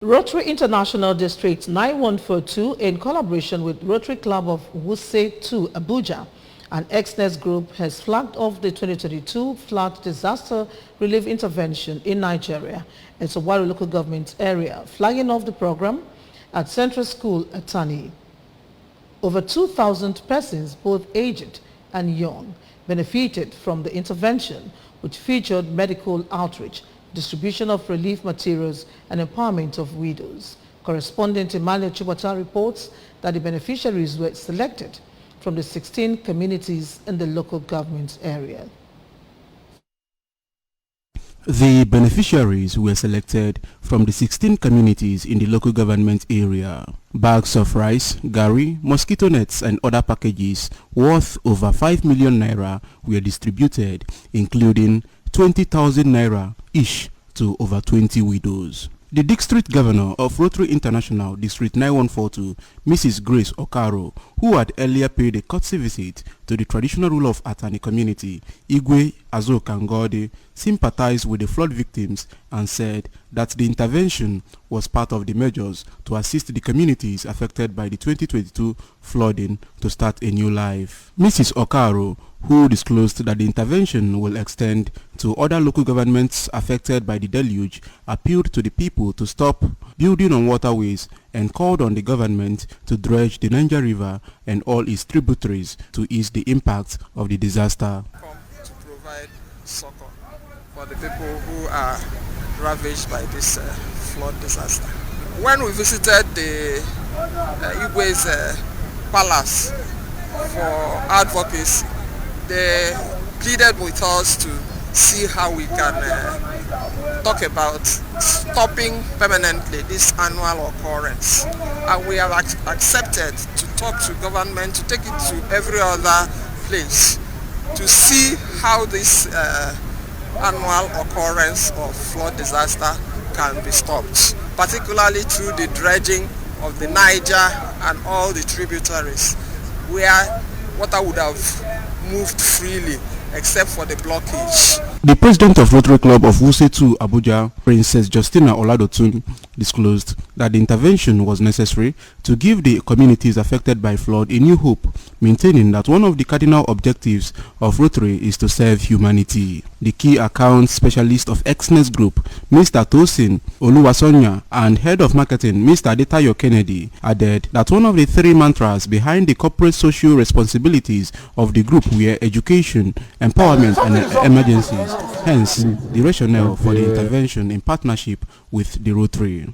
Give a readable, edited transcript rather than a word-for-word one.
Rotary International District 9142, in collaboration with Rotary Club of Wuse 2 Abuja and Exness Group, has flagged off the 2022 flood disaster relief intervention in Nigeria. It's a Ogbaru local government area, flagging off the program at Central School Atani. Over 2,000 persons, both aged and young, benefited from the intervention, which featured medical outreach, distribution of relief materials, and empowerment of widows. Correspondent Emmanuel Chibata reports that the beneficiaries were selected from the 16 communities in the local government area. The beneficiaries were selected from the 16 communities in the local government area. Bags of rice, gari, mosquito nets and other packages worth over 5 million naira were distributed, including 20,000 naira each to over 20 widows. The district governor of Rotary International District 9142, Mrs. Grace Okaro, who had earlier paid a courtesy visit to the traditional ruler of Atani community, Igwe Azokangode, sympathized with the flood victims and said that the intervention was part of the measures to assist the communities affected by the 2022 flooding to start a new life. Mrs. Okaro, who disclosed that the intervention will extend to other local governments affected by the deluge, appealed to the people to stop building on waterways and called on the government to dredge the Niger River and all its tributaries to ease the impact of the disaster. Come to provide succor for the people who are ravaged by this flood disaster. When we visited the Igwe's palace for advocacy, they pleaded with us to see how we can talk about stopping permanently this annual occurrence. And we have accepted to talk to government, to take it to every other place, to see how this annual occurrence of flood disaster can be stopped, particularly through the dredging of the Niger and all the tributaries, where water would have moved freely except for the blockage. The president of Rotary Club of Wuse 2 Abuja, Princess Justina Oladotun, disclosed that the intervention was necessary to give the communities affected by flood a new hope, maintaining that one of the cardinal objectives of Rotary is to serve humanity. The key account specialist of Exness Group, Mr. Tosin Oluwasonya, and head of marketing, Mr. Adetayo Kennedy, added that one of the three mantras behind the corporate social responsibilities of the group were education, empowerment and emergencies, hence the rationale for the intervention in partnership with the Rotary.